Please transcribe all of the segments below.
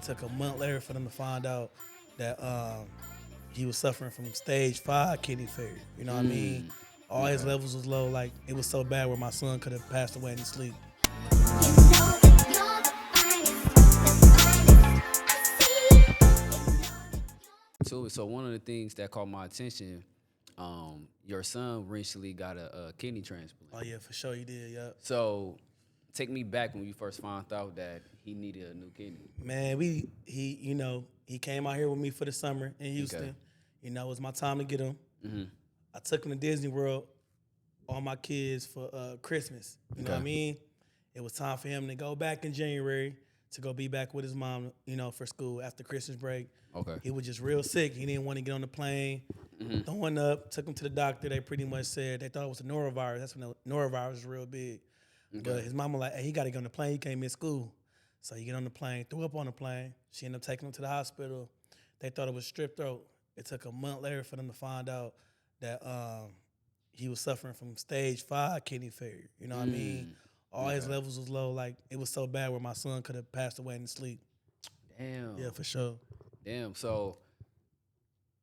took a month later for them to find out that he was suffering from stage 5 kidney failure. You know what I mean? All his Okay. levels was low. Like, it was so bad where my son could have passed away in his sleep. So one of the things that caught my attention, your son recently got a kidney transplant. Oh yeah, for sure he did. Yep. So take me back when you first found out that he needed a new kidney. Man, he came out here with me for the summer in Houston. You know, it was my time to get him. I took him to Disney World, all my kids for Christmas. You know what I Okay. mean? It was time for him to go back in January to go be back with his mom, for school after Christmas break. Okay. He was just real sick. He didn't want to get on the plane. Throwing up, took him to the doctor. They pretty much said they thought it was a norovirus. That's when the norovirus was real big. But his mama like, hey, he got to get on the plane. He can't miss school. So he get on the plane, threw up on the plane. She ended up taking him to the hospital. They thought it was strep throat. It took a month later for them to find out that he was suffering from stage 5 kidney failure. You know what I mean? All his levels was low. Like, it was so bad where my son could have passed away in his sleep. Damn. Yeah, for sure. Damn. So,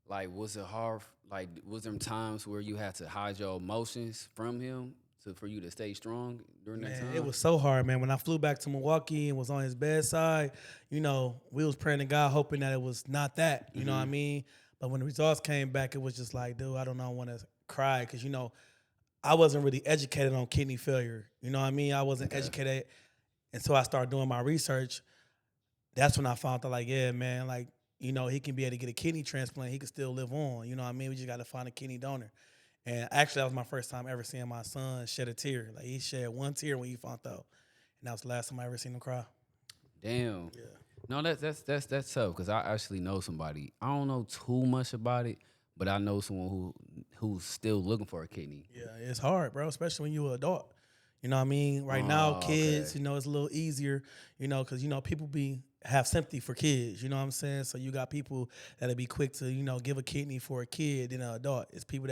like, was it hard? Like, was there times where you had to hide your emotions from him for you to stay strong during that Man, time? it was so hard, man. When I flew back to Milwaukee and was on his bedside, we was praying to God, hoping that it was not that. You know what I mean? But when the results came back, it was just like, dude, I don't know, I want to cry because I wasn't really educated on kidney failure. You know what I mean? I wasn't educated until I started doing my research. That's when I found out, like, yeah, man, like, he can be able to get a kidney transplant. He can still live on. You know what I mean? We just got to find a kidney donor. And actually, that was my first time ever seeing my son shed a tear. Like, he shed one tear when he found out. And that was the last time I ever seen him cry. Damn. Yeah. No, that's tough because I actually know somebody. I don't know too much about it, but I know someone who's still looking for a kidney. Yeah, it's hard, bro, especially when you're an adult. You know what I mean? Right now, Oh, kids, okay. it's a little easier, because, people have sympathy for kids, you know what I'm saying? So you got people that'll be quick to, give a kidney for a kid than an adult. It's people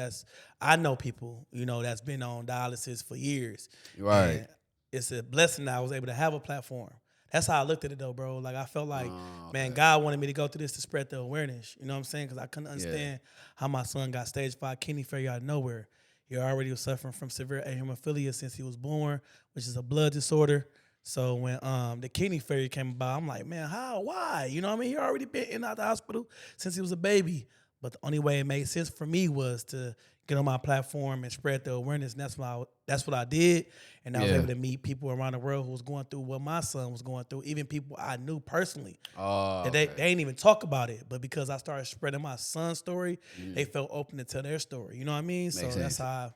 I know people, that's been on dialysis for years. Right. And it's a blessing that I was able to have a platform. That's how I looked at it, though, bro. Like, I felt like, man, Okay. God wanted me to go through this to spread the awareness. You know what I'm saying? Because I couldn't Yeah. understand how my son got stage 5 kidney failure out of nowhere. He already was suffering from severe hemophilia since he was born, which is a blood disorder. So when the kidney failure came about, I'm like, man, how? Why? You know what I mean? He already been in and out the hospital since he was a baby. But the only way it made sense for me was to get on my platform and spread the awareness. And that's what I did. And I was Yeah. able to meet people around the world who was going through what my son was going through, even people I knew personally. Oh, That okay. they ain't even talk about it. But because I started spreading my son's story, they felt open to tell their story. You know what I mean? So Makes that's sense. how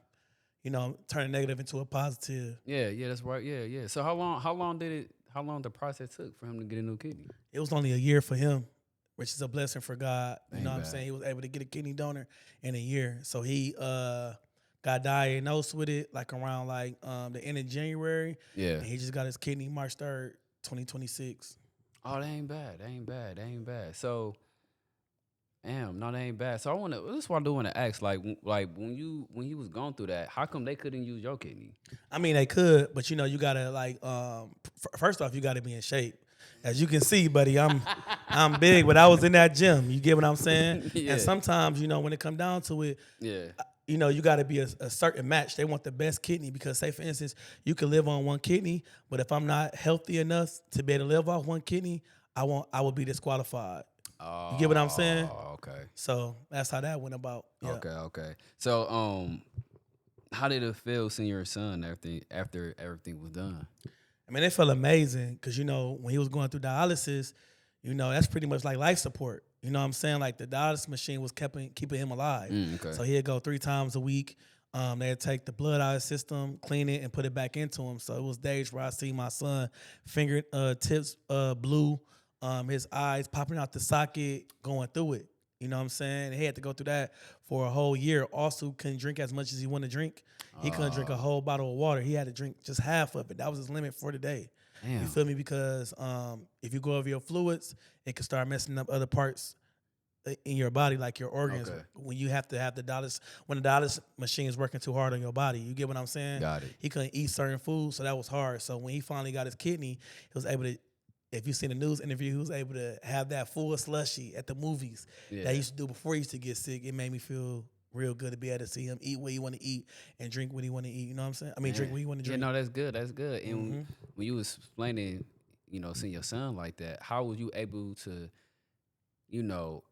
I, turn a negative into a positive. Yeah, that's right. Yeah. So how long the process took for him to get a new kidney? It was only a year for him, which is a blessing for God. You Ain't know what I'm bad. saying? He was able to get a kidney donor in a year. So he got diagnosed with it like around the end of January. Yeah. And he just got his kidney March 3rd, 2026. Oh, that ain't bad. So, damn, no, that ain't bad. So that's what I do want to ask. Like when you was going through that, how come they couldn't use your kidney? I mean, they could, but you gotta first off, you gotta be in shape. As you can see, buddy, I'm big, but I was in that gym. You get what I'm saying? Yeah. And sometimes, when it come down to it, Yeah. you got to be a certain match. They want the best kidney because, say, for instance, you can live on one kidney, but if I'm not healthy enough to be able to live off one kidney, I will be disqualified. You get what I'm saying? Oh, okay. So that's how that went about. Yeah. Okay. So, how did it feel seeing your son after everything was done? I mean, it felt amazing because, when he was going through dialysis, that's pretty much like life support. You know what I'm saying? Like, the dialysis machine was keeping him alive. Okay. So he'd go 3 times a week. They'd take the blood out of his system, clean it, and put it back into him. So it was days where I see my son finger tips blue, his eyes popping out the socket, going through it. You know what I'm saying? He had to go through that for a whole year. Also, couldn't drink as much as he wanted to drink. He couldn't drink a whole bottle of water. He had to drink just half of it. That was his limit for the day. Damn. You feel me? Because Okay. if you go over your fluids, it can start messing up other parts in your body, like your organs. Okay. When you have to have when the dialysis machine is working too hard on your body. You get what I'm saying? Got it. He couldn't eat certain foods, so that was hard. So when he finally got his kidney, he was able to if you seen the news interview, he was able to have that full slushy at the movies that Yeah. he used to do before he used to get sick. It made me feel real good to be able to see him eat what he want to eat and drink what he want to eat. You know what I'm saying? I mean, drink Man. what he want to Yeah, drink. no, that's good. That's good. And Mm-hmm. when you was explaining, seeing your son like that, how was you able to,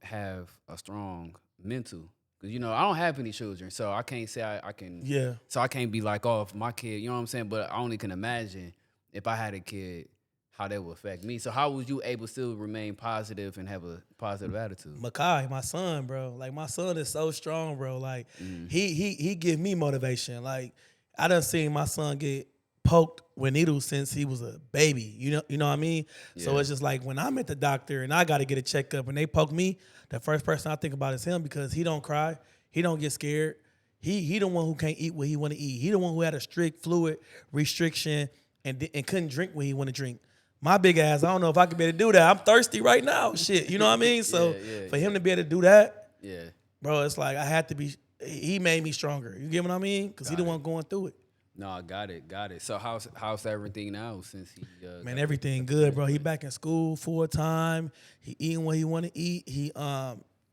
have a strong mental? Because I don't have any children, so I can't say I can. Yeah. So I can't be like, oh, if my kid, you know what I'm saying? But I only can imagine if I had a kid, how that would affect me. So how was you able to still remain positive and have a positive attitude? Makai, my son, bro. Like my son is so strong, bro. Like Mm-hmm. he give me motivation. Like I done seen my son get poked with needles since he was a baby. You know what I mean? So Yeah. it's just like when I'm at the doctor and I gotta get a checkup and they poke me, the first person I think about is him because he don't cry, he don't get scared. He the one who can't eat what he want to eat. He the one who had a strict fluid restriction and couldn't drink what he want to drink. My big ass, I don't know if I could be able to do that. I'm thirsty right now. Shit, you know what I mean? So for him to be able to do that, Yeah. bro, it's like I had to be. He made me stronger. You get what I mean? Because he the Got it. one going through it. No, I got it. So how's everything now since he Man, got everything good, bro. He back in school full time. He eating what he want to eat. He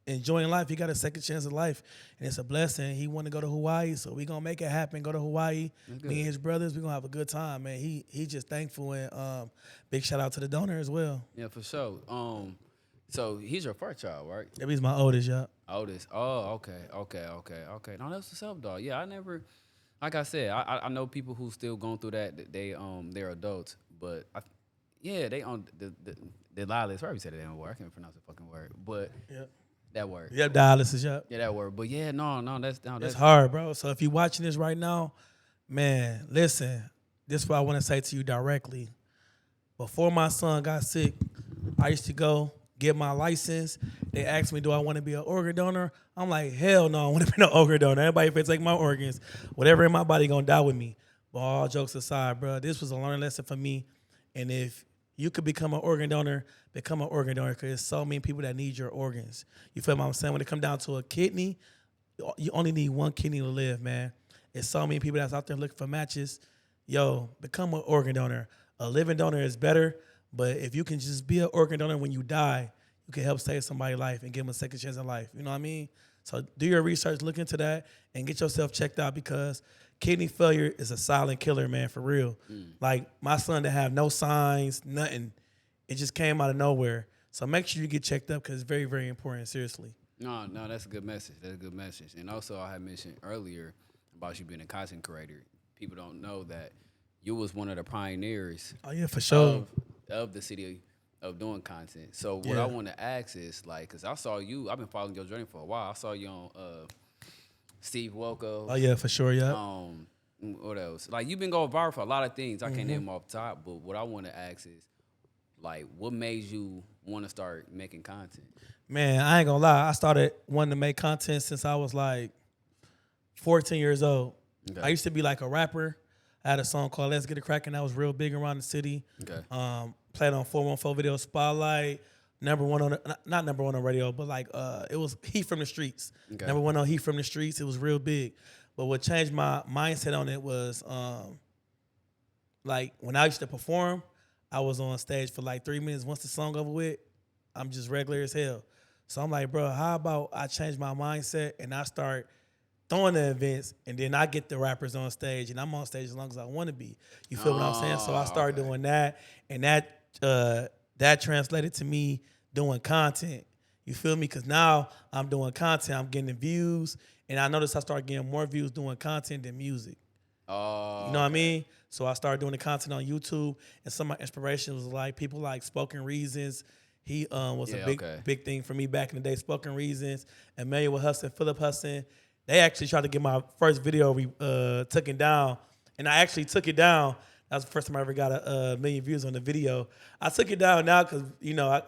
enjoying life. He got a second chance of life, and it's a blessing. He want to go to Hawaii, so we gonna make it happen. Go to Hawaii. That's Me and good. his brothers, we gonna have a good time, man. He just thankful and big shout out to the donor as well. Yeah, for sure. So he's your first child, right? That he's my oldest, yeah. Oldest. Oh, okay. No, that's what's up, dog. Yeah, I never, like I said, I know people who still going through that. They're adults, but they on the realest. Probably said it damn word. I can't pronounce the fucking word, but Yeah. that word. Yep, dialysis, yep. Yeah, that word. But yeah, no, that's It's hard, bro. So if you're watching this right now, man, listen. This is what I want to say to you directly. Before my son got sick, I used to go get my license. They asked me, do I want to be an organ donor? I'm like, hell no, I want to be no organ donor. Everybody, if they take my organs, whatever in my body gonna die with me. But all jokes aside, bro, this was a learning lesson for me. And if you could become an organ donor, become an organ donor because there's so many people that need your organs. You feel what I'm saying? When it come down to a kidney, you only need one kidney to live, man. There's so many people that's out there looking for matches. Yo, become an organ donor. A living donor is better, but if you can just be an organ donor when you die, you can help save somebody's life and give them a second chance in life. You know what I mean? So do your research, look into that, and get yourself checked out because kidney failure is a silent killer, man, for real. Like my son didn't have no signs, nothing. It just came out of nowhere. So make sure you get checked up because it's very, very important, seriously. No, that's a good message. That's a good message. And also, I had mentioned earlier about you being a content creator. People don't know that you was one of the pioneers Oh, yeah, for sure. of the city of doing content. So what Yeah. I want to ask is, like, because I saw you, I've been following your journey for a while. I saw you on Steve Wilco. Oh, yeah, for sure, yeah. What else? Like, you've been going viral for a lot of things. I can't name them off the top, but what I want to ask is, like, what made you want to start making content? Man, I ain't gonna lie. I started wanting to make content since I was like 14 years old. Okay. I used to be like a rapper. I had a song called Let's Get It Crackin' that was real big around the city. Okay. Played on 414 Video Spotlight. Number one on not number one on radio, but like it was Heat from the Streets. Okay. Number one on Heat from the Streets. It was real big. But what changed my mindset on it was like when I used to perform, I was on stage for like 3 minutes. Once the song over with, I'm just regular as hell. So I'm like, bro, how about I change my mindset and I start throwing the events and then I get the rappers on stage and I'm on stage as long as I want to be. You feel what I'm saying? So I started doing that and that translated to me doing content. You feel me? Because now I'm doing content, I'm getting the views, and I noticed I started getting more views doing content than music. Oh, You know what I mean? So I started doing the content on YouTube, and some of my inspiration was like people like Spoken Reasons. He was a big thing for me back in the day. Spoken Reasons, Emmanuel Hudson, Philip Hudson. They actually tried to get my first video taken down, and I actually took it down. That was the first time I ever got a million views on the video. I took it down now because,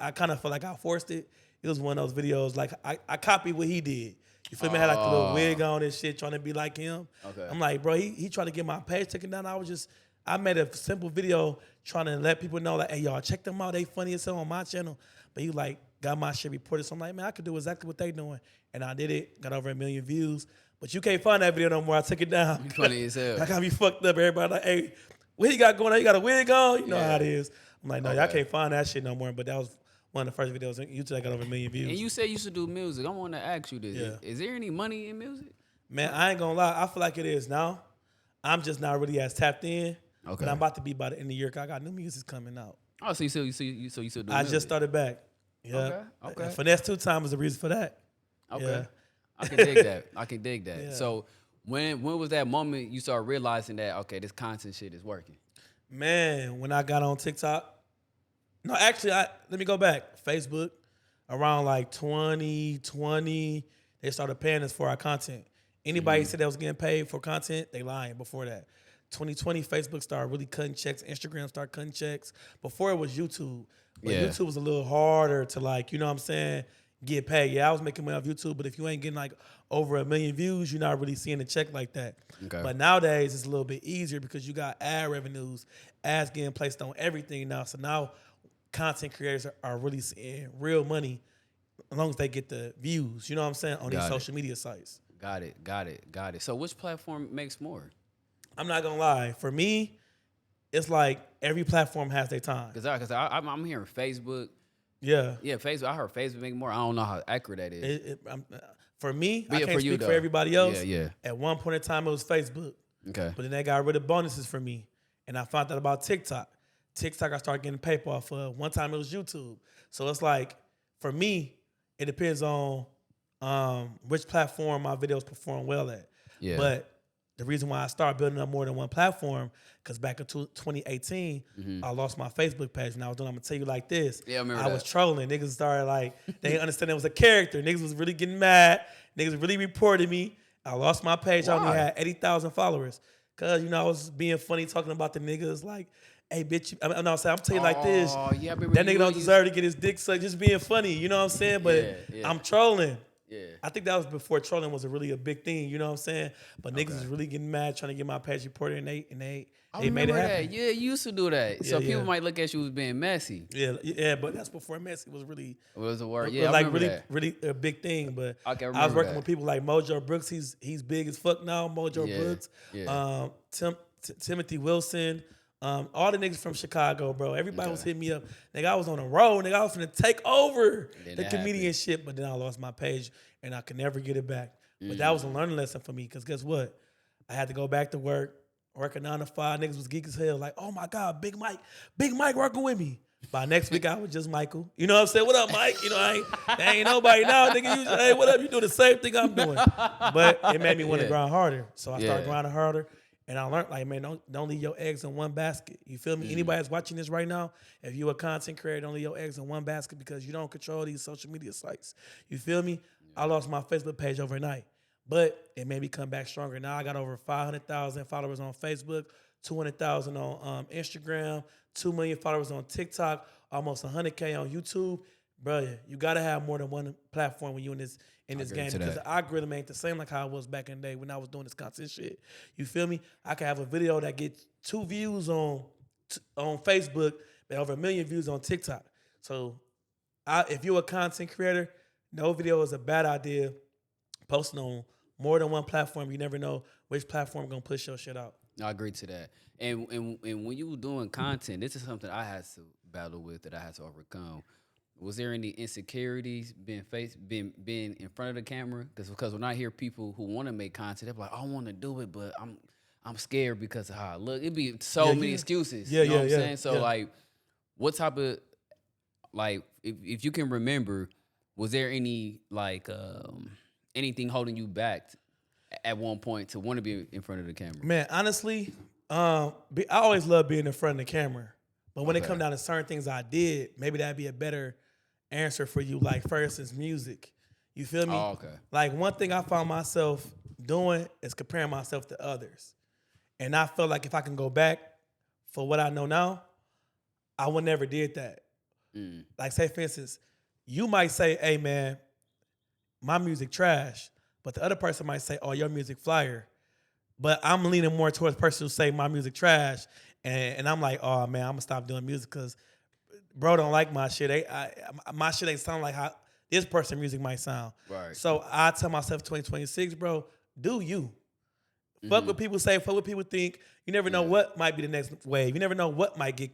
I kind of feel like I forced it. It was one of those videos, like I copied what he did. You feel me? I had like the little wig on and shit, trying to be like him. Okay. I'm like, bro, he tried to get my page taken down. I made a simple video trying to let people know, like, hey, y'all, check them out. They funny as hell on my channel. But he, like, got my shit reported. So I'm like, man, I could do exactly what they doing. And I did it. Got over 1 million views. But you can't find that video no more. I took it down. You funny as hell. I got me fucked up. Everybody like, hey, what you got going on? You got a wig on? You know how it is. I'm like, no, y'all Okay. can't find that shit no more. But that was one of the first videos on YouTube that got over 1 million And views. you said you used to do music. I want to ask you this: Yeah. is there any money in music? Man, I ain't gonna lie. I feel like it is now. I'm just not really as tapped in. But Okay. I'm about to be by the end of the year 'cause I got new music coming out. Oh, so you still do I music? just started back. Yeah. Okay. Okay. Finesse 2 times is the reason for that. Okay. Yeah. I can dig that. I can dig that. Yeah. So when was that moment you started realizing that okay, this content shit is working? Man, when I got on TikTok, no, actually, let me go back. Facebook, around like 2020, they started paying us for our content. Anybody said that was getting paid for content, they lying before that. 2020, Facebook started really cutting checks. Instagram started cutting checks. Before it was YouTube. But Yeah. YouTube was a little harder to like, you know what I'm saying, get paid. Yeah, I was making money off YouTube, but if you ain't getting like over 1 million views, you're not really seeing a check like that. Okay. But nowadays, it's a little bit easier because you got ad revenues, ads getting placed on everything now. So now content creators are really seeing real money as long as they get the views, you know what I'm saying, on these Got it. social media sites. Got it. So which platform makes more? I'm not gonna lie. For me, it's like every platform has their time. I'm hearing Facebook. Yeah. Yeah, Facebook. I heard Facebook make more. I don't know how accurate that is. For me, But I yeah, can't for you, speak for though. everybody else. Yeah, yeah. At one point in time, it was Facebook. Okay. But then they got rid of bonuses for me. And I found out about TikTok. TikTok, I started getting paid off of. One time it was YouTube. So it's like, for me, it depends on which platform my videos perform well at. Yeah. But the reason why I started building up more than one platform, because back in 2018, I lost my Facebook page. And I was doing, I'm going to tell you like this. Yeah, I remember was that. trolling. Niggas started like, they didn't understand it was a character. Niggas was really getting mad. Niggas really reported me. I lost my page. I only Why? had 80,000 followers. Because, I was being funny talking about the niggas like, hey, bitch, I'm telling you like this. Oh, yeah, I remember That you nigga don't used- deserve to get his dick sucked. Just being funny, you know what I'm saying? But Yeah. I'm trolling. Yeah. I think that was before trolling was a really a big thing, you know what I'm saying? But niggas was really getting mad trying to get my page reported, and they I made it remember happen. that. Yeah, you used to do that. So Yeah, people yeah. might look at you as being messy. Yeah, but that's before Messi was really What was the word? was Yeah, I like remember really that. really a big thing. But Okay, I I was remember working that. with people like Mojo Brooks. He's big as fuck now. Mojo Yeah, Brooks, yeah. Timothy Wilson. All the niggas from Chicago, bro. Everybody was Okay. hitting me up. Nigga, I was on the road. Nigga, I was finna take over Then the that comedian happened. shit, but then I lost my page and I could never get it back. But that was a learning lesson for me, because guess what? I had to go back to work a 9 to 5. Niggas was geek as hell. Like, oh my God, Big Mike working with me. By next week, I was just Michael. You know what I'm saying? What up, Mike? There ain't nobody now, nigga. Hey, what up? You do the same thing I'm doing. But it made me want to Yeah. grind harder. So I started Yeah. grinding harder. And I learned, like, man, don't leave your eggs in one basket. You feel me? Anybody that's watching this right now, if you a content creator, don't leave your eggs in one basket, because you don't control these social media sites. You feel me? I lost my Facebook page overnight, but it made me come back stronger. Now I got over 500,000 followers on Facebook, 200,000 on Instagram, 2 million followers on TikTok, almost 100K on YouTube. Bro, you gotta have more than one platform when you in this agree game, to because that. the algorithm ain't the same like how it was back in the day when I was doing this content shit. You feel me? I could have a video that gets 2 views on Facebook, but over 1 million views on TikTok. So if you're a content creator, no video is a bad idea. Posting on more than one platform, you never know which platform gonna push your shit out. I agree to that. And when you were doing content, this is something I had to battle with, that I had to overcome. Was there any insecurities being in front of the camera? Because when I hear people who want to make content, they're like, I want to do it, but I'm scared because of how I look. It'd be so Yeah, many yeah. excuses. Yeah, you know what I'm yeah, saying? So yeah. like, what type of, like, if you can remember, was there any like anything holding you back at one point to want to be in front of the camera? Man, honestly, I always love being in front of the camera. But when it Okay. come down to certain things I did, maybe that'd be a better answer for you. Like, for instance, music. You feel me? Oh, okay. Like, one thing I found myself doing is comparing myself to others. And I felt like if I can go back for what I know now, I would never did that. Like, say, for instance, you might say, hey, man, my music trash. But the other person might say, oh, your music flyer. But I'm leaning more towards the person who say my music trash. And I'm like, oh, man, I'm going to stop doing music because bro don't like my shit. My shit ain't sound like how this person music might sound. Right. So I tell myself 2026, bro, do you. Fuck what people say, fuck what people think. You never know what might be the next wave. You never know what might get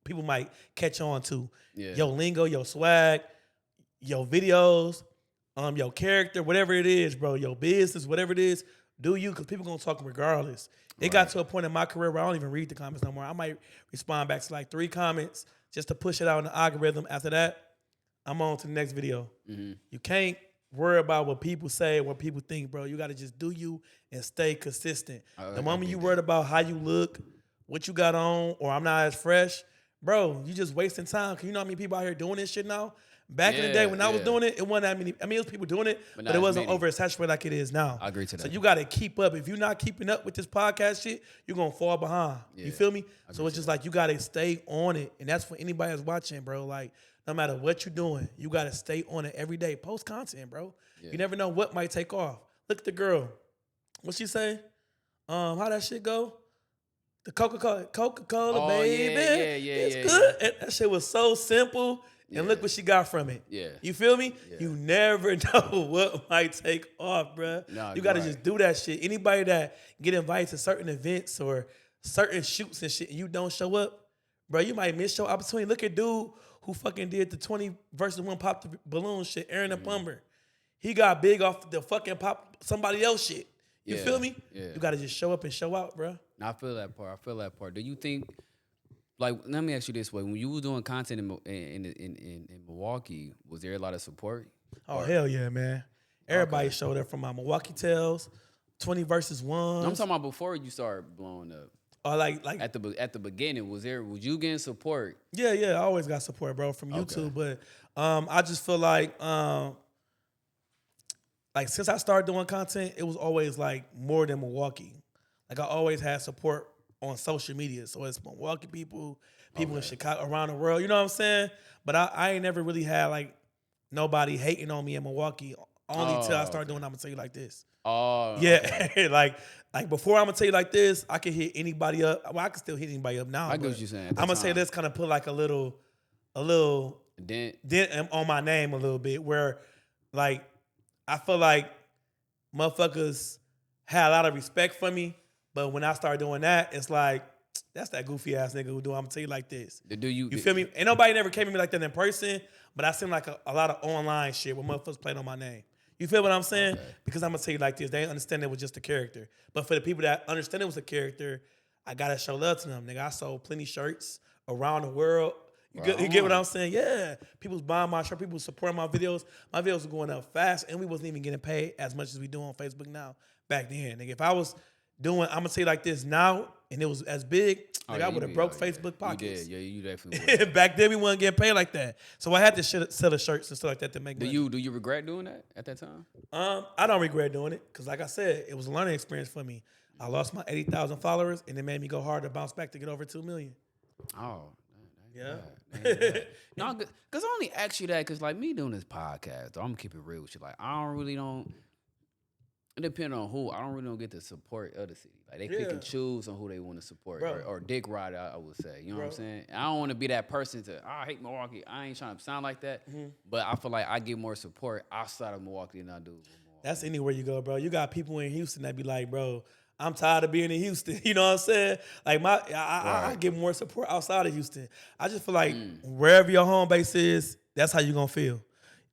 people might catch on to. Yeah. Your lingo, your swag, your videos, your character, whatever it is, bro, your business, whatever it is, do you, because people gonna talk regardless. It got Right. to a point in my career where I don't even read the comments no more. I might respond back to like 3 comments just to push it out in the algorithm. After that, I'm on to the next video. You can't worry about what people say, what people think, bro. You got to just do you and stay consistent. The moment you worried about how you look, what you got on, or I'm not as fresh, bro, you just wasting time. Cause you know how many people out here doing this shit now? Back in the day when I was doing it, it wasn't that many. I mean, it was people doing it, but it wasn't oversaturated like it is now. I agree to that. So you got to keep up. If you're not keeping up with this podcast shit, you're going to fall behind. You feel me? So it's just like you got to stay on it. And that's for anybody that's watching, bro. Like, no matter what you're doing, you got to stay on it every day. Post content, bro. You never know what might take off. Look at the girl. What she say? How that shit go? The Coca-Cola, baby. It's good. And that shit was so simple. And look what she got from it. You feel me? You never know what might take off, bro. No, you got to just do that shit. Anybody that get invited to certain events or certain shoots and shit and you don't show up, bro, you might miss your opportunity. Look at dude who fucking did the 20 versus 1 pop the balloon shit, Aaron the Plumber. He got big off the fucking pop somebody else shit. You feel me? Yeah. You got to just show up and show out, bro. I feel that part. Do you think, like, let me ask you this way: when you was doing content in Milwaukee, was there a lot of support? Oh, hell yeah, man. Everybody showed up from my Milwaukee Tales, 20 versus 1. I'm talking about before you started blowing up. Or like At the beginning, was you getting support? Yeah, I always got support, bro, from YouTube. But I just feel like since I started doing content, it was always like more than Milwaukee. Like I always had support on social media. So it's Milwaukee people in Chicago, around the world. You know what I'm saying? But I ain't never really had like nobody hating on me in Milwaukee. Only till I started doing I'm gonna tell you like this. Oh, yeah. like before I'm gonna tell you like this, I can hit anybody up. Well, I can still hit anybody up now. I get what you're saying. I'm gonna say this kind of put like a little dent on my name a little bit, where like I feel like motherfuckers had a lot of respect for me, but when I started doing that, it's like that's that goofy ass nigga who do I'm gonna tell you like this. You feel me? Ain't nobody never came to me like that in person, but I seen like a lot of online shit where motherfuckers played on my name. You feel what I'm saying? Okay. Because I'm gonna tell you like this, they ain't understand it was just a character. But for the people that understand it was a character, I gotta show love to them. Nigga, I sold plenty shirts around the world. You get what I'm saying? Yeah. People was buying my shirt, people was supporting my videos. My videos were going up fast, and we wasn't even getting paid as much as we do on Facebook now back then. Nigga, if I was doing, I'm gonna tell you like this now, and it was as big, I would have broke Facebook pockets. You definitely would. Back then we wasn't getting paid like that. So I had to sell the shirts and stuff like that to make money. Do you regret doing that at that time? I don't regret doing it, because like I said, it was a learning experience for me. I lost my 80,000 followers, and it made me go hard to bounce back to get over 2 million. Oh. Yeah. No, because I only ask you that because, like, me doing this podcast, I'm going to keep it real with you. Like, it depends on who. I don't really get the support of the city. Like, they pick and choose on who they want to support. Or dick ride, I would say. You know what I'm saying? I don't want to be that person I hate Milwaukee. I ain't trying to sound like that. Mm-hmm. But I feel like I get more support outside of Milwaukee than I do. That's anywhere you go, bro. You got people in Houston that be like, bro, I'm tired of being in Houston. You know what I'm saying? Like I get more support outside of Houston. I just feel like wherever your home base is, that's how you gonna feel.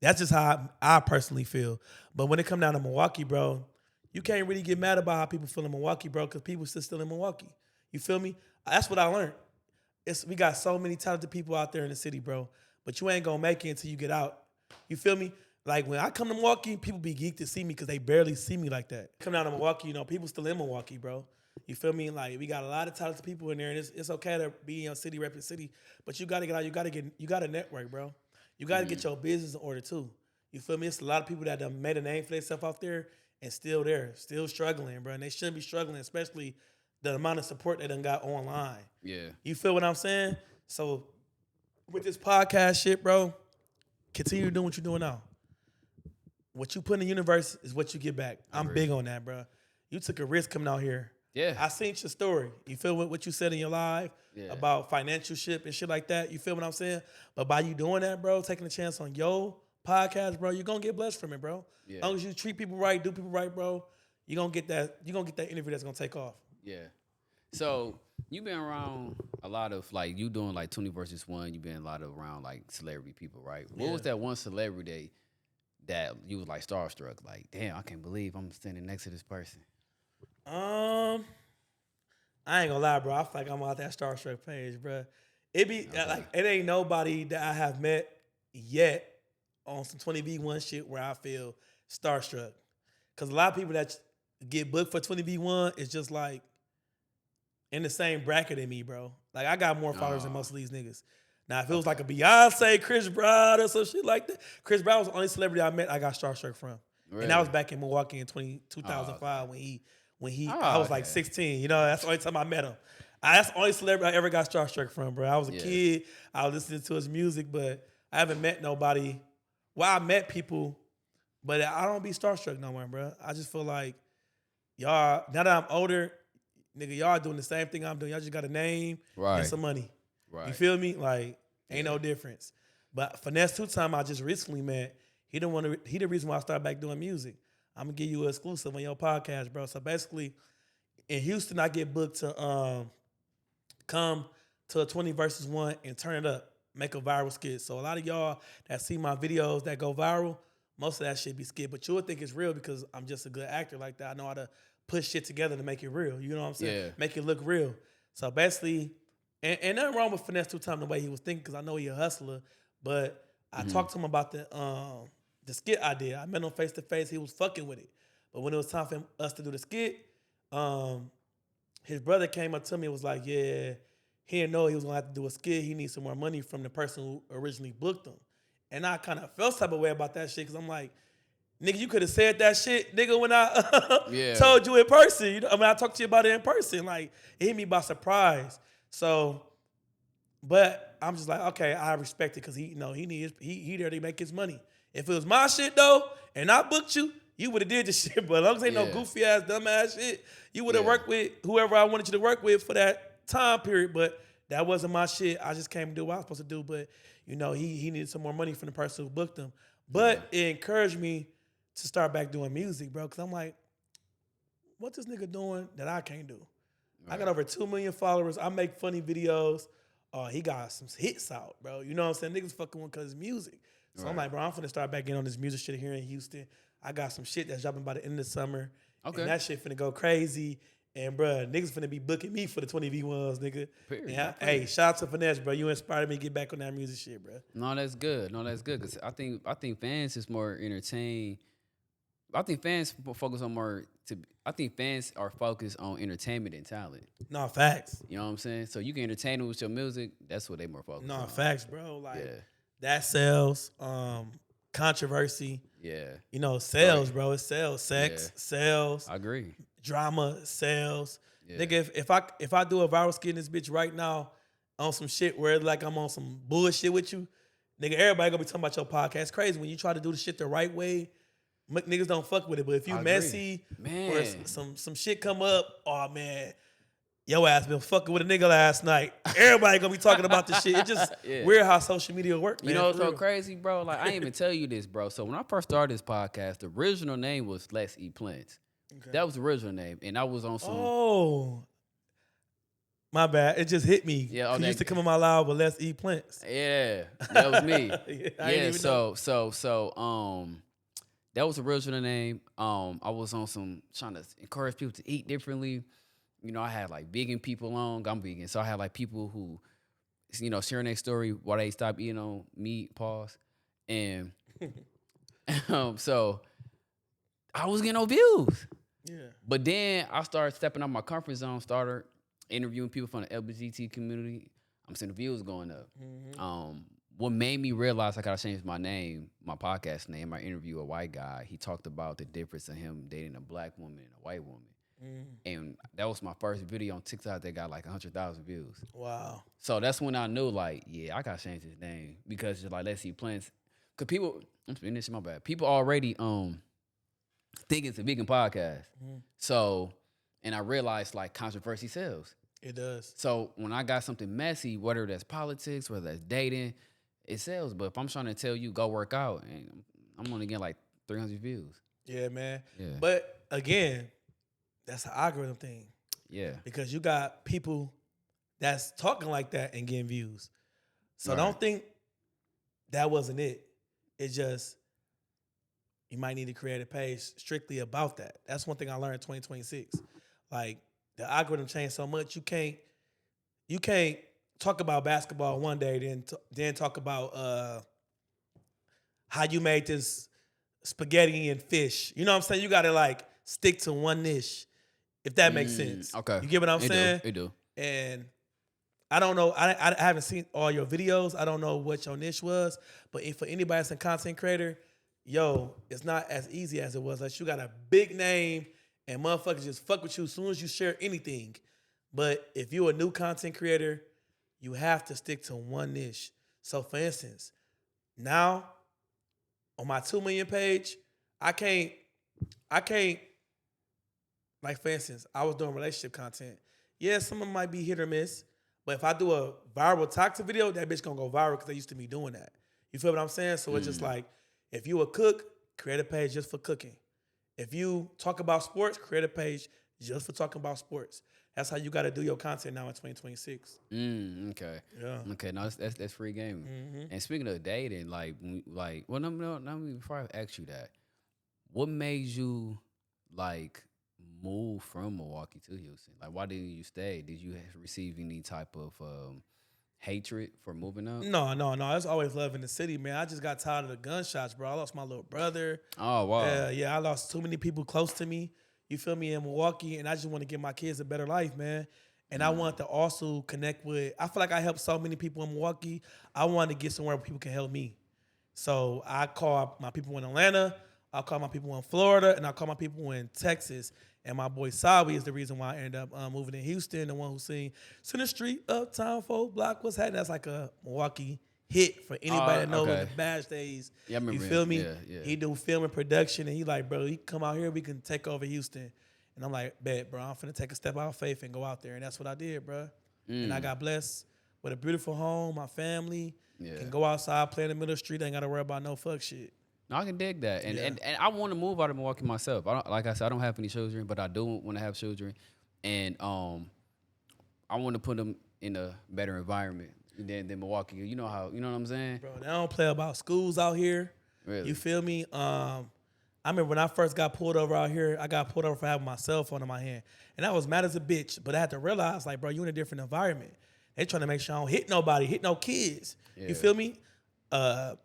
That's just how I personally feel. But when it come down to Milwaukee, bro, you can't really get mad about how people feel in Milwaukee, bro, because people still in Milwaukee. You feel me? That's what I learned. We got so many talented people out there in the city, bro. But you ain't gonna make it until you get out. You feel me? Like, when I come to Milwaukee, people be geeked to see me because they barely see me like that. Come down to Milwaukee, you know, people still in Milwaukee, bro. You feel me? Like, we got a lot of talented people in there, and it's okay to be in your city, rep your city, but you got to get out. You got to network, bro. You got to get your business in order, too. You feel me? It's a lot of people that done made a name for themselves out there and still there, still struggling, bro. And they shouldn't be struggling, especially the amount of support they done got online. Yeah. You feel what I'm saying? So, with this podcast shit, bro, continue doing what you're doing now. What you put in the universe is what you get back. I'm big on that, bro. You took a risk coming out here. Yeah. I seen your story. You feel what you said in your live about financial shit and shit like that. You feel what I'm saying? But by you doing that, bro, taking a chance on your podcast, bro, you're going to get blessed from it, bro. Yeah. As long as you treat people right, do people right, bro, you're going to get that interview that's going to take off. Yeah. So You been around a lot of like you doing like 20 versus 1. You been a lot of around like celebrity people, right? What Yeah. was that one celebrity that you was like starstruck? Like, damn, I can't believe I'm standing next to this person. Um, I ain't gonna lie, bro. I feel like I'm out that starstruck page, bro. It be Okay. like it ain't nobody that I have met yet on some 20v1 shit where I feel starstruck. Cause a lot of people that get booked for 20v1 is just like in the same bracket than me, bro. Like I got more followers than Oh, most of these niggas. Now, if it was okay. like a Beyonce, Chris Brown, or some shit like that, Chris Brown was the only celebrity I met I got starstruck from, and that was Really? back in Milwaukee in Oh, okay. 2005 when he I Oh, was like okay. 16. You know, that's the only time I met him. That's the only celebrity I ever got starstruck from, bro. I was a Yeah. kid. I was listening to his music, but I haven't met nobody. Well, I met people, but I don't be starstruck no more, bro. I just feel like y'all now that I'm older, nigga, y'all doing the same thing I'm doing. Y'all just got a name and Right. some money. You Right. feel me? Like, ain't Yeah. no difference. But Finesse Two Time I just recently met, he the reason why I started back doing music. I'm gonna give you an exclusive on your podcast, bro. So basically, in Houston, I get booked to come to a 20 versus 1 and turn it up, make a viral skit. So a lot of y'all that see my videos that go viral, most of that shit be skit. But you would think it's real because I'm just a good actor like that. I know how to put shit together to make it real. You know what I'm saying? Yeah. Make it look real. So basically, and nothing wrong with Finesse Two Time the way he was thinking because I know he a hustler. But I Mm-hmm. talked to him about the skit idea. I met him face to face. He was fucking with it. But when it was time for us to do the skit, um, his brother came up to me and was like, yeah, he didn't know he was gonna have to do a skit. He needs some more money from the person who originally booked him. And I kind of felt type of way about that shit because I'm like, nigga, you could have said that shit, nigga, when I Yeah. told you in person. You know, I mean, I talked to you about it in person. Like, it hit me by surprise. So, but I'm just like, okay, I respect it because he, you know, he there to make his money. If it was my shit though, and I booked you, you would have did the shit. But as long as ain't no Yeah. goofy ass, dumb ass shit, you would have Yeah. worked with whoever I wanted you to work with for that time period. But that wasn't my shit. I just came to do what I was supposed to do. But you know, he needed some more money from the person who booked him. Yeah. But it encouraged me to start back doing music, bro. Cause I'm like, what this nigga doing that I can't do? I got Right. over 2 million followers. I make funny videos. He got some hits out, bro. You know what I'm saying? Niggas fucking with cause of music. So I'm Right. like, bro, I'm finna start back in on this music shit here in Houston. I got some shit that's dropping by the end of the summer. And Okay. that shit finna go crazy. And bro, niggas finna be booking me for the 20v1s, nigga. Period. And No, hey, period. shout out to Finesse, bro. You inspired me to get back on that music shit, bro. No, that's good. No, that's good. Cause I think fans is more entertained. I think fans focus on more. I think fans are focused on entertainment and talent. No, facts. You know what I'm saying? So you can entertain them with your music. That's what they more focused No, on. facts, bro. Like Yeah. that sells. Controversy. Yeah. You know, Right. sales, bro. It sells. Yeah. Sex, sales, I agree. drama, sales. Yeah. Nigga, if I do a viral skit in this bitch right now on some shit where like I'm on some bullshit with you, nigga, everybody gonna be talking about your podcast. It's crazy when you try to do the shit the right way. Niggas don't fuck with it, but if you I agree. messy or Man. some shit come up, oh man, your ass been fucking with a nigga last night. Everybody gonna be talking about this shit. It's just Yeah. weird how social media work, You man. know For what's so real. crazy, bro? Like I didn't even tell you this, bro. So when I first started this podcast, the original name was Let's Eat Plants. Okay. That was the original name, and I was on some. Oh, my bad. It just hit me. Yeah, oh, Cause you that. used to come in my live with Let's Eat Plants. Yeah, that was me. Yeah, I Yeah, didn't even know. that was the original name. I was on some trying to encourage people to eat differently. You know, I had like vegan people on. I'm vegan, so I had like people who, sharing their story why they stopped eating on meat. Pause, and so I was getting no views. Yeah. But then I started stepping out my comfort zone, started interviewing people from the LGBT community. I'm seeing the views going up. What made me realize I gotta change my name, my podcast name. I interviewed a white guy. He talked about the difference in him dating a black woman and a white woman. And that was my first video on TikTok that got like 100,000 views. Wow. So that's when I knew, like, yeah, I gotta change his name because just like Let's See Plants. Cause people, I'm spinning this shit, my bad. People already think it's a vegan podcast. So, and I realized like controversy sells. It does. So when I got something messy, whether that's politics, whether that's dating, it sells. But if I'm trying to tell you go work out, and I'm only getting like 300 views. Yeah, man. Yeah. But again, that's an algorithm thing Yeah. because you got people that's talking like that and getting views. So Right. don't think that wasn't it. It's just you might need to create a page strictly about that. That's one thing I learned in 2026. Like the algorithm changed so much, you can't talk about basketball one day, then talk about how you made this spaghetti and fish. You know what I'm saying? You gotta like stick to one niche, if that makes sense. Okay. You get what I'm It do. saying? It do. And I don't know. I haven't seen all your videos. I don't know what your niche was. But if for anybody that's a content creator, yo, it's not as easy as it was. Like you got a big name and motherfuckers just fuck with you as soon as you share anything. But if you're a new content creator, you have to stick to one niche. So for instance, now on my 2 million page, I can't like for instance, I was doing relationship content. Yeah, some of them might be hit or miss, but if I do a viral toxic video, that bitch gonna go viral because they used to be doing that. You feel what I'm saying? So it's just like, if you a cook, create a page just for cooking. If you talk about sports, create a page just for talking about sports. That's how you got to do your content now in 2026. Okay. Yeah. Okay. No, that's free gaming. And speaking of dating, well, no. Before I ask you that, what made you like move from Milwaukee to Houston? Like, why didn't you stay? Did you receive any type of hatred for moving up? No. There's always love in the city, man. I just got tired of the gunshots, bro. I lost my little brother. Oh wow. Yeah, I lost too many people close to me. You feel me, in Milwaukee, and I just want to give my kids a better life, man. And I want to also connect with. I feel like I helped so many people in Milwaukee. I want to get somewhere where people can help me. So I call my people in Atlanta, I call my people in Florida, and I call my people in Texas. And my boy Sawi is the reason why I ended up moving in Houston, the one who sing Center Street, Uptown, 4 Block, what's happening? That's like a Milwaukee hit for anybody that knows Okay. the Bash days. Yeah, I remember You feel him. me? Yeah. He do film and production, and he like, bro, you come out here, we can take over Houston. And I'm like, bet, bro, I'm finna take a step out of faith and go out there. And that's what I did, bro. And I got blessed with a beautiful home, my family, Yeah. can go outside, play in the middle of the street, ain't got to worry about no fuck shit. No, I can dig that, and Yeah. and I want to move out of Milwaukee myself. I don't, like I said, I don't have any children, but I do want to have children, and I want to put them in a better environment than Milwaukee. You know what I'm saying? Bro, they don't play about schools out here. Really? You feel me? I remember when I first got pulled over out here, I got pulled over for having my cell phone in my hand. And I was mad as a bitch, but I had to realize, like, bro, you in a different environment. They trying to make sure I don't hit nobody, hit no kids. Yeah. You feel me? The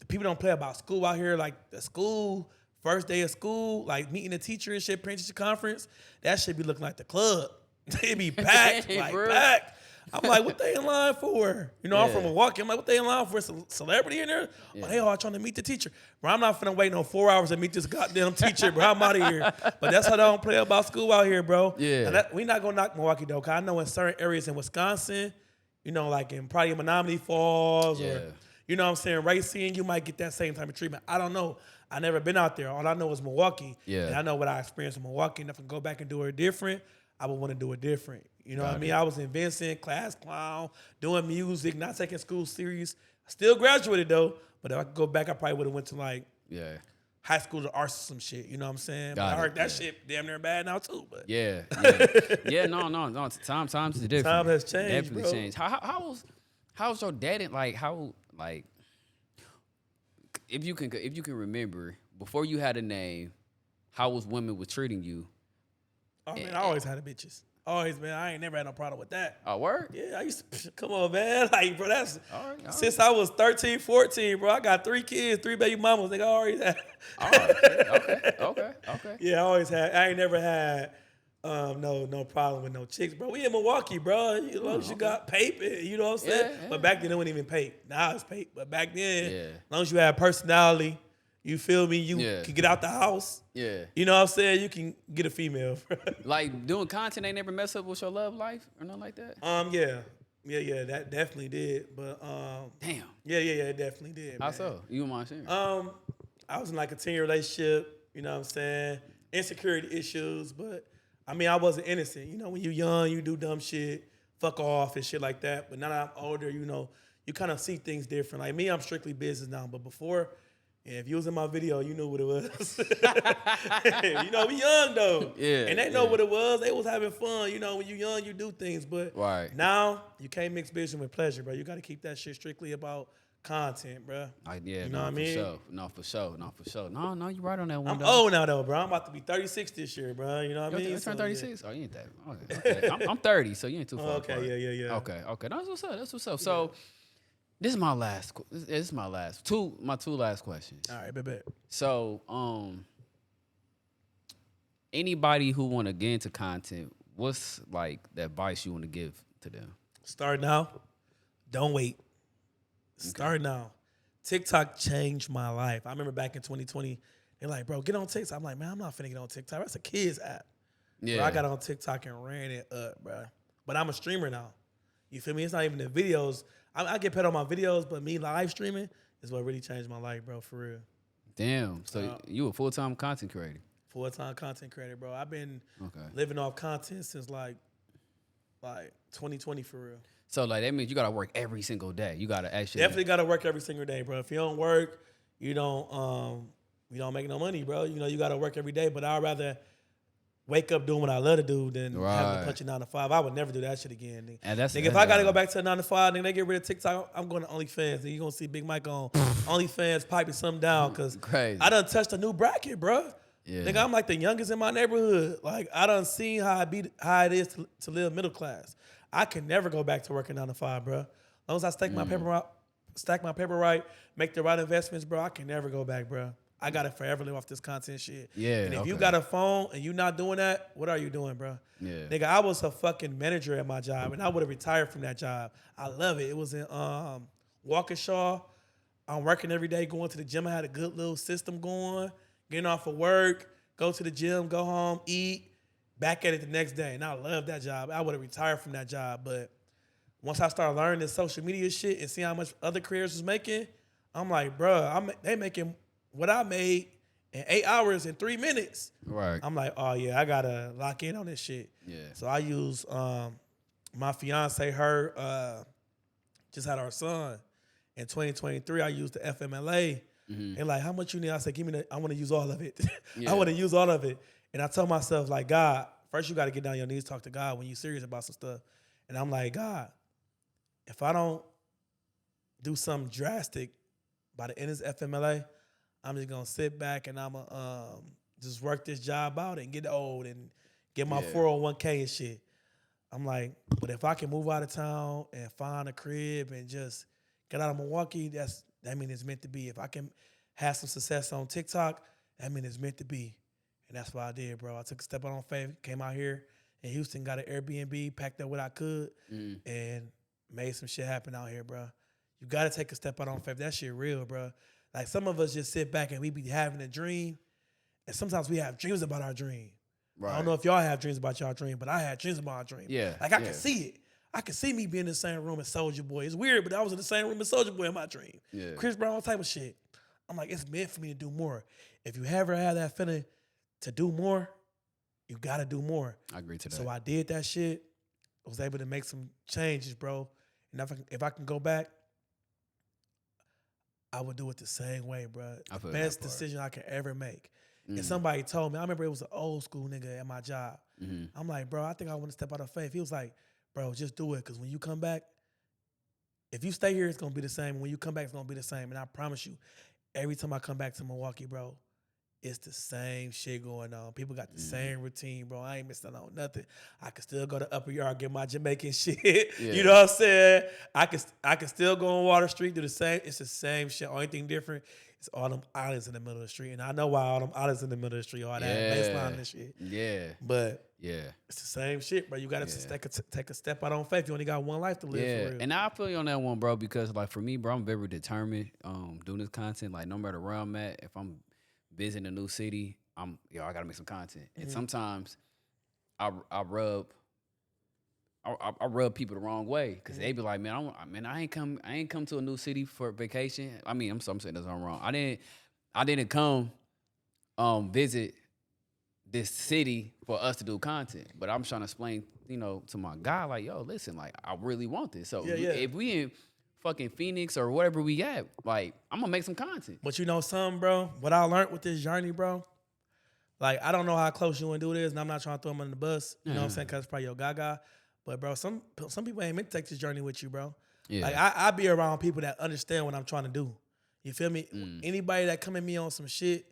people don't play about school out here. Like, the school, first day of school, like, meeting the teacher and shit, parent-teacher conference, that shit be looking like the club. They be packed, like, Bro. packed. I'm like, what they in line for? You know, I'm from Yeah. Milwaukee. I'm like, what they in line for? It's a celebrity in there? Oh, they all trying to meet the teacher. Bro, I'm not finna wait no 4 hours to meet this goddamn teacher, bro. I'm out of here. But that's how they don't play about school out here, bro. Yeah. And we not gonna knock Milwaukee, though, because I know in certain areas in Wisconsin, you know, like in probably Menominee Falls Yeah. or, you know what I'm saying, Racine, you might get that same type of treatment. I don't know. I never been out there. All I know is Milwaukee. Yeah. And I know what I experienced in Milwaukee. And if I can go back and do it different, I would want to do it different. You know what I mean? I was in Vincent, class clown, doing music, not taking school serious. Still graduated though, but if I could go back, I probably would have went to like Yeah. high school to arts or some shit. You know what I'm saying? But Got I it, heard that yeah. shit damn near bad now too. But Yeah. Yeah. No. Times is different. Time has changed, Definitely bro. changed. How's your dating like? If you can remember before you had a name, how was women was treating you? oh man, I always had the bitches. Always, man. I ain't never had no problem with that. Oh, word? Yeah, I used to, come on, man. Like, bro, that's, All right. since I was 13, 14, bro, I got 3 kids, 3 baby mamas. Nigga, I already had. All right. Okay. Yeah, I always had. I ain't never had no problem with no chicks, bro. We in Milwaukee, bro. You know, you got paper. You know what I'm saying? Yeah. But back then it wasn't even paper. Now it's paper. But back then, Yeah. as long as you had personality, you feel me? You Yeah. can get out the house. Yeah. You know what I'm saying? You can get a female. Like doing content ain't never mess up with your love life or nothing like that. Yeah, that definitely did. But Damn. yeah, it definitely did. How Man. so? You don't mind sharing? I was in like a 10-year relationship, you know what I'm saying? Insecurity issues, but I mean, I wasn't innocent. You know, when you're young, you do dumb shit, fuck off and shit like that. But now that I'm older, you know, you kind of see things different. Like me, I'm strictly business now. But before, Yeah, if you was in my video, you knew what it was. We young though. Yeah, And they know yeah. what it was. They was having fun. When you young, you do things. But Right. now you can't mix business with pleasure, bro. You got to keep that shit strictly about content, bro. Like, yeah, You know what I no, for mean? sure. No, for sure. No, for sure. No, no, you right on that one, I'm though. old now though, bro. I'm about to be 36 this year, bro. You know what I You mean? turned So, 36? Oh, you ain't that. Okay. Okay. I'm 30, so you ain't too far okay, apart. yeah. Okay, okay. That's what's up. That's what's up. So, this is my last. This is my last my two last questions. All right, bet. So, anybody who want to get into content, what's like the advice you want to give to them? Start now. Don't wait. Start now. TikTok changed my life. I remember back in 2020, they're like, bro, get on TikTok. I'm like, man, I'm not finna get on TikTok. That's a kid's app. Yeah, Bro, I got on TikTok and ran it up, bro. But I'm a streamer now. You feel me? It's not even the videos. I get paid on my videos, but me live streaming is what really changed my life, bro, for real. Damn. So you a full-time content creator? Full-time content creator, bro. I've been Okay. living off content since like 2020 for real. So like that means you gotta work every single day. You gotta actually Definitely got to work every single day, bro. If you don't work, you don't make no money, bro. You got to work every day. But I'd rather wake up doing what I love to do than having to punch a 9 to 5. I would never do that shit again, nigga. And that's If I gotta go back to a 9 to 5, then they get rid of TikTok, I'm going to OnlyFans. And you gonna see Big Mike on OnlyFans piping something down because Crazy. I done touched a new bracket, bro. Yeah. Nigga, I'm like the youngest in my neighborhood. Like I done seen how it is to live middle class. I can never go back to working 9 to 5, bro. As long as I stack my paper right, make the right investments, bro, I can never go back, bro. I gotta forever live off this content shit. Yeah. And if you got a phone and you not doing that, what are you doing, bro? Yeah. Nigga, I was a fucking manager at my job, and I would have retired from that job. I love it. It was in Waukesha. I'm working every day, going to the gym. I had a good little system going, getting off of work, go to the gym, go home, eat, back at it the next day. And I love that job. I would have retired from that job. But once I started learning this social media shit and seeing how much other creators was making, I'm like, bro, they making what I made in 8 hours in 3 minutes. Right. I'm like, oh yeah, I gotta lock in on this shit. Yeah. So I use my fiance, her just had our son. In 2023, I used the FMLA. And like, how much you need? I said, I want to use all of it. Yeah. I want to use all of it. And I told myself, like, God, first you got to get down on your knees, talk to God when you're serious about some stuff. And I'm like, God, if I don't do something drastic by the end of this FMLA, I'm just gonna sit back and I'm gonna just work this job out and get old and get my 401k and shit. I'm like, but if I can move out of town and find a crib and just get out of Milwaukee, that means it's meant to be. If I can have some success on TikTok, that means it's meant to be. And that's what I did, bro. I took a step out on faith, came out here in Houston, got an Airbnb, packed up what I could, and made some shit happen out here, bro. You got to take a step out on faith. That shit real, bro. Like, some of us just sit back and we be having a dream, and sometimes we have dreams about our dream. Right. I don't know if y'all have dreams about y'all dream, but I had dreams about our dream. Yeah. Like, I can see it. I can see me being in the same room as Soulja Boy. It's weird, but I was in the same room as Soulja Boy in my dream. Yeah. Chris Brown, all type of shit. I'm like, it's meant for me to do more. If you ever had that feeling to do more, you got to do more. I agree to that. So I did that shit. I was able to make some changes, bro. And if I can go back, I would do it the same way, bro. The best decision I can ever make. And somebody told me, I remember it was an old school nigga at my job. I'm like, bro, I think I want to step out of faith. He was like, bro, just do it. Because when you come back, if you stay here, it's going to be the same. When you come back, it's going to be the same. And I promise you, every time I come back to Milwaukee, bro, it's the same shit going on. People got the same routine, bro. I ain't missing on nothing. I can still go to Upper Yard, get my Jamaican shit. Yeah. You know what I'm saying? I can still go on Water Street, do the same. It's the same shit. Only thing different is all them islands in the middle of the street. And I know why all them islands in the middle of the street, all that baseline and shit. Yeah. But yeah, it's the same shit, bro. You got to take a step out on faith. You only got one life to live for real. And I feel you on that one, bro, because like for me, bro, I'm very determined doing this content. Like no matter where I'm at, if I'm visiting a new city, I gotta make some content. And sometimes I rub people the wrong way because they be like, man, I ain't come to a new city for vacation. I mean, I'm saying that's wrong. I didn't come visit this city for us to do content, but I'm trying to explain, to my guy, like, yo, listen, like I really want this. So if we in fucking Phoenix or wherever we at, like I'm gonna make some content. But you know something, bro? What I learned with this journey, bro, like, I don't know how close you want to do this, and I'm not trying to throw him under the bus. You know what I'm saying? Because it's probably your gaga. But, bro, some people ain't meant to take this journey with you, bro. Yeah. Like, I be around people that understand what I'm trying to do. You feel me? Anybody that come at me on some shit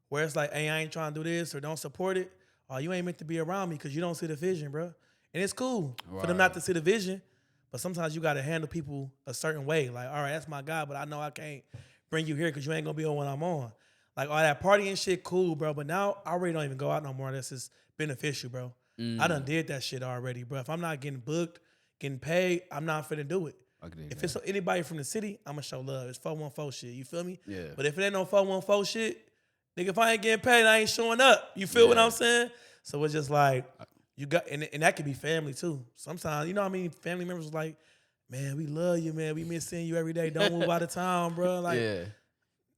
where it's like, hey, I ain't trying to do this or don't support it, you ain't meant to be around me because you don't see the vision, bro. And it's cool for them not to see the vision, but sometimes you got to handle people a certain way. Like, all right, that's my guy, but I know I can't bring you here because you ain't going to be on when I'm on. Like, all that partying shit, cool, bro. But now I really don't even go out no more. That's just beneficial, bro. I done did that shit already, bro. If I'm not getting booked, getting paid, I'm not finna do it. If it's anybody from the city, I'm gonna show love. It's 414 shit. You feel me? Yeah. But if it ain't no 414 shit, nigga, if I ain't getting paid, I ain't showing up. You feel what I'm saying? So it's just like, you got, and that could be family too. Sometimes, you know what I mean? Family members was like, man, we love you, man. We miss seeing you every day. Don't move out of town, bro. Like,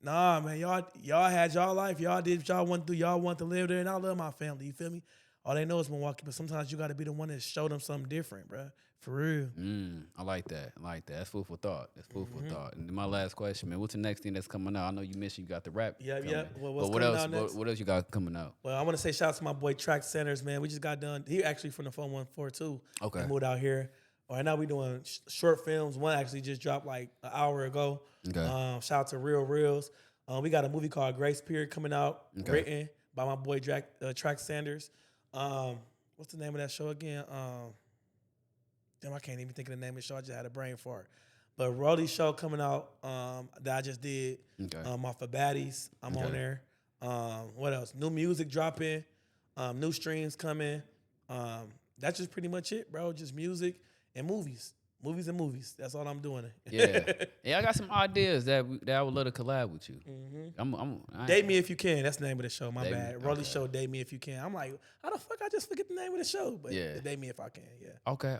nah, man, y'all had y'all life. Y'all did what y'all want to do. Y'all want to live there, and I love my family. You feel me? All they know is Milwaukee, but sometimes you got to be the one that show them something different, bro. For real. I like that. That's food for thought. That's food for thought. And my last question, man, what's the next thing that's coming out? I know you mentioned you got the rap. Yeah. Well, what's but what coming else? out next? What else you got coming out? Well, I want to say shout out to my boy Track Centers, man. We just got done. He actually from the 414 too. Okay. He moved out here. Right now we doing short films. One actually just dropped like an hour ago. Okay. Shout out to Real Reels. We got a movie called Grace Period coming out, written by my boy Track Sanders. What's the name of that show again? Damn, I can't even think of the name of the show. I just had a brain fart. But Rolly's show coming out that I just did off of Baddies. I'm on there. What else? New music dropping. New streams coming. That's just pretty much it, bro. Just music and movies. Movies and movies. That's all I'm doing. Yeah, I got some ideas that I would love to collab with you. Date Me If You Can. That's the name of the show. My Date Me, bad. Rolly show, Date Me If You Can. I'm like, how the fuck I just forget the name of the show? But Date Me If I Can, yeah. Okay.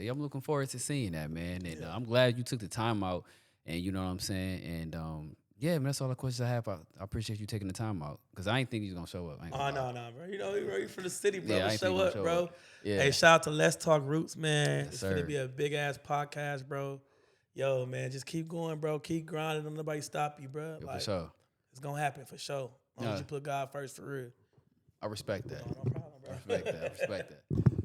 Yeah, I'm looking forward to seeing that, man. And I'm glad you took the time out, and you know what I'm saying. And yeah, man, that's all the questions I have. I appreciate you taking the time out because I ain't think you was gonna show up. No, bro. You know, you're from the city, bro. Yeah, I ain't think you gonna show bro. up. Yeah. Hey, shout out to Let's Talk Roots, man. Yes, It's gonna be a big ass podcast, bro. Yo, man, just keep going, bro. Keep grinding. Don't nobody stop you, bro. Yeah, like, for sure. It's gonna happen for sure. As long as you put God first, for real. I respect that. No problem, bro. I respect that.